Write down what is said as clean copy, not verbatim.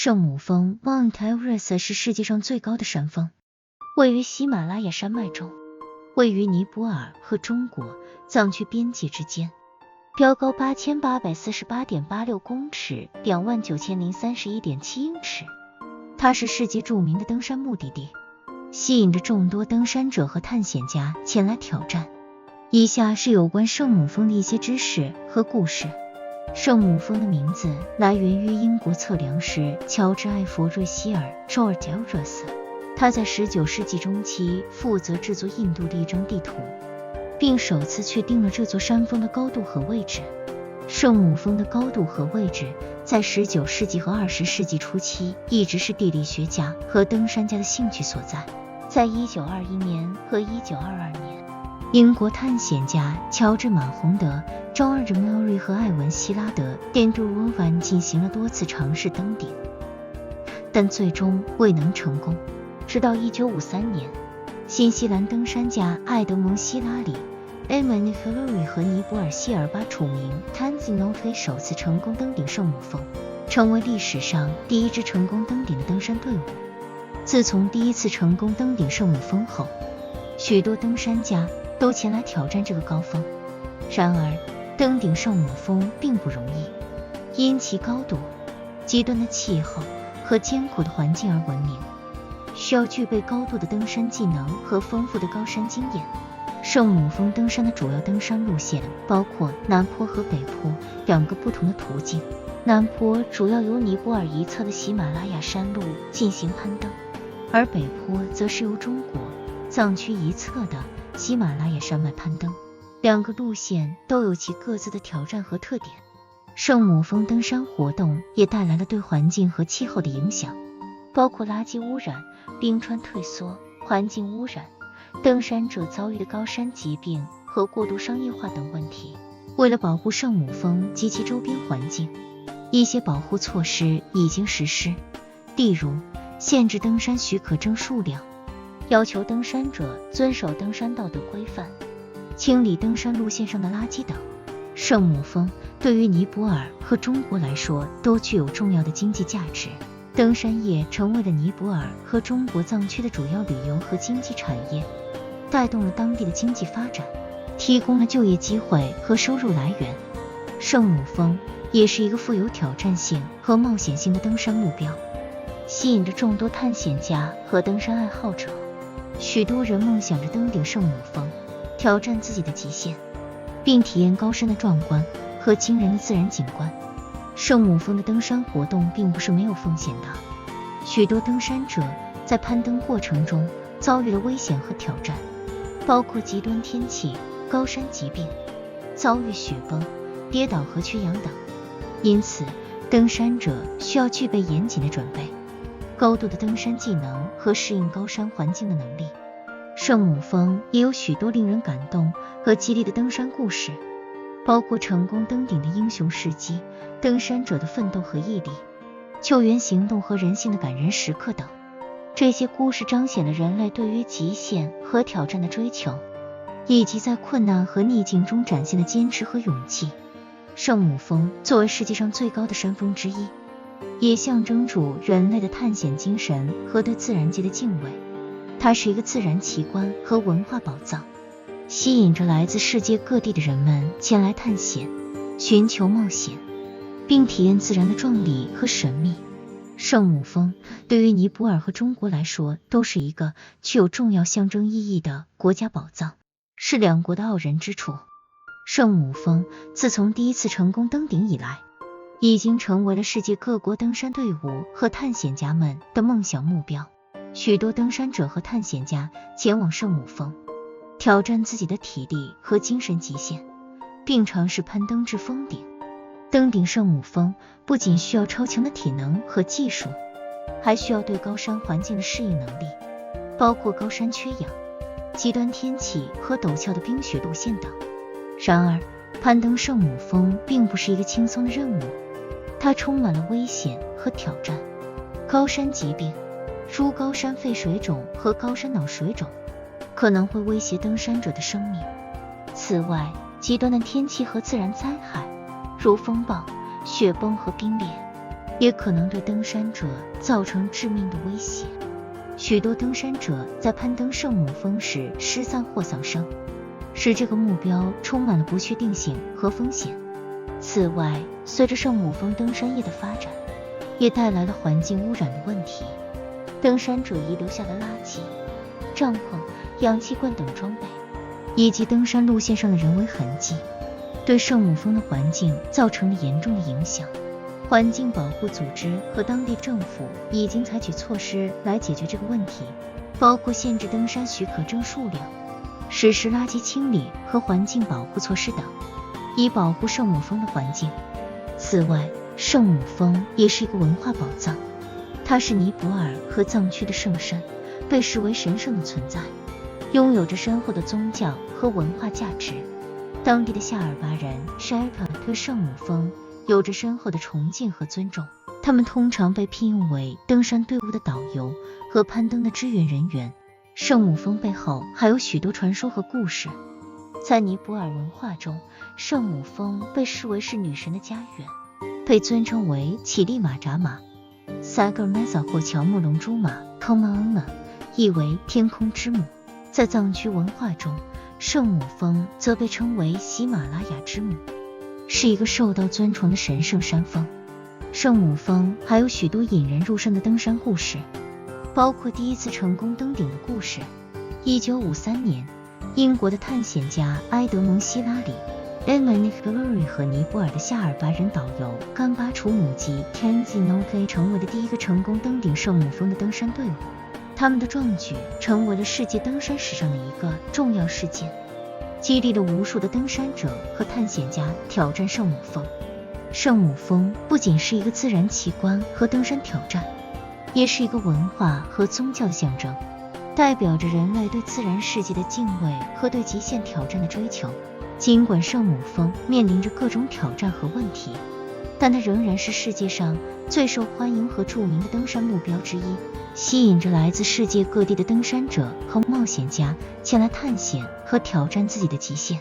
圣母峰 Mount Everest 是世界上最高的山峰，位于喜马拉雅山脉中，位于尼泊尔和中国藏区边界之间，标高8848.86公尺 29031.7英尺。它是世界著名的登山目的地，吸引着众多登山者和探险家前来挑战。以下是有关圣母峰的一些知识和故事。圣母峰的名字来源于英国测量师乔治·艾弗瑞希尔 George Elrus， 他在19世纪中期负责制作印度的一张地图，并首次确定了这座山峰的高度和位置。圣母峰的高度和位置在19世纪和20世纪初期一直是地理学家和登山家的兴趣所在。在1921年和1922年，英国探险家乔治·马洪德 George Murray 和艾文·希拉德 Andrew Irvine 进行了多次尝试登顶，但最终未能成功。直到1953年，新西兰登山家艾德蒙·希拉里 Eamon Hillary 和尼泊尔希尔巴·楚明 Tenzing Norgay 首次成功登顶圣母峰，成为历史上第一支成功登顶的登山队伍。自从第一次成功登顶圣母峰后，许多登山家都前来挑战这个高峰。然而登顶圣母峰并不容易，因其高度、极端的气候和艰苦的环境而闻名，需要具备高度的登山技能和丰富的高山经验。圣母峰登山的主要登山路线包括南坡和北坡两个不同的途径。南坡主要由尼泊尔一侧的喜马拉雅山路进行攀登，而北坡则是由中国藏区一侧的喜马拉雅山脉攀登。两个路线都有其各自的挑战和特点。圣母峰登山活动也带来了对环境和气候的影响，包括垃圾污染、冰川退缩、环境污染、登山者遭遇的高山疾病和过度商业化等问题。为了保护圣母峰及其周边环境，一些保护措施已经实施，例如限制登山许可证数量，要求登山者遵守登山道德规范，清理登山路线上的垃圾等。圣母峰对于尼泊尔和中国来说都具有重要的经济价值，登山业成为了尼泊尔和中国藏区的主要旅游和经济产业，带动了当地的经济发展，提供了就业机会和收入来源。圣母峰也是一个富有挑战性和冒险性的登山目标，吸引着众多探险家和登山爱好者。许多人梦想着登顶圣母峰，挑战自己的极限，并体验高山的壮观和惊人的自然景观。圣母峰的登山活动并不是没有风险的，许多登山者在攀登过程中遭遇了危险和挑战，包括极端天气、高山疾病、遭遇雪崩、跌倒和缺氧等。因此登山者需要具备严谨的准备、高度的登山技能和适应高山环境的能力。圣母峰也有许多令人感动和激励的登山故事，包括成功登顶的英雄事迹、登山者的奋斗和毅力、救援行动和人性的感人时刻等。这些故事彰显了人类对于极限和挑战的追求，以及在困难和逆境中展现的坚持和勇气。圣母峰作为世界上最高的山峰之一，也象征着人类的探险精神和对自然界的敬畏。它是一个自然奇观和文化宝藏，吸引着来自世界各地的人们前来探险，寻求冒险，并体验自然的壮丽和神秘。圣母峰对于尼泊尔和中国来说都是一个具有重要象征意义的国家宝藏，是两国的傲人之处。圣母峰自从第一次成功登顶以来，已经成为了世界各国登山队伍和探险家们的梦想目标。许多登山者和探险家前往圣母峰，挑战自己的体力和精神极限，并尝试攀登至峰顶。登顶圣母峰不仅需要超强的体能和技术，还需要对高山环境的适应能力，包括高山缺氧、极端天气和陡峭的冰雪路线等。然而，攀登圣母峰并不是一个轻松的任务，它充满了危险和挑战。高山疾病，如高山肺水肿和高山脑水肿，可能会威胁登山者的生命。此外，极端的天气和自然灾害，如风暴、雪崩和冰裂，也可能对登山者造成致命的威胁。许多登山者在攀登圣母峰时失散或丧生，使这个目标充满了不确定性和风险。此外，随着圣母峰登山业的发展，也带来了环境污染的问题。登山者遗留下的垃圾、帐篷、氧气罐等装备，以及登山路线上的人为痕迹，对圣母峰的环境造成了严重的影响。环境保护组织和当地政府已经采取措施来解决这个问题，包括限制登山许可证数量、实施垃圾清理和环境保护措施等，以保护圣母峰的环境。此外，圣母峰也是一个文化宝藏，它是尼泊尔和藏区的圣山，被视为神圣的存在，拥有着深厚的宗教和文化价值。当地的夏尔巴人 Sherpa 对圣母峰有着深厚的崇敬和尊重，他们通常被聘用为登山队伍的导游和攀登的支援人员。圣母峰背后还有许多传说和故事。在尼泊尔文化中，圣母峰被视为是女神的家园，被尊称为乞力马扎马 Sagar Mesa 或乔木龙珠马 Komaona， 意为天空之母。在藏区文化中，圣母峰则被称为喜马拉雅之母，是一个受到尊崇的神圣山峰。圣母峰还有许多引人入胜的登山故事，包括第一次成功登顶的故事。1953年，英国的探险家埃德蒙·希拉里 Edmund Hillary 和尼泊尔的夏尔巴人导游甘巴楚姆吉 Tenzin Norgay 成为了第一个成功登顶圣母峰的登山队伍。他们的壮举成为了世界登山史上的一个重要事件，激励了无数的登山者和探险家挑战圣母峰。圣母峰不仅是一个自然奇观和登山挑战，也是一个文化和宗教的象征，代表着人类对自然世界的敬畏和对极限挑战的追求。尽管圣母峰面临着各种挑战和问题，但它仍然是世界上最受欢迎和著名的登山目标之一，吸引着来自世界各地的登山者和冒险家前来探险和挑战自己的极限。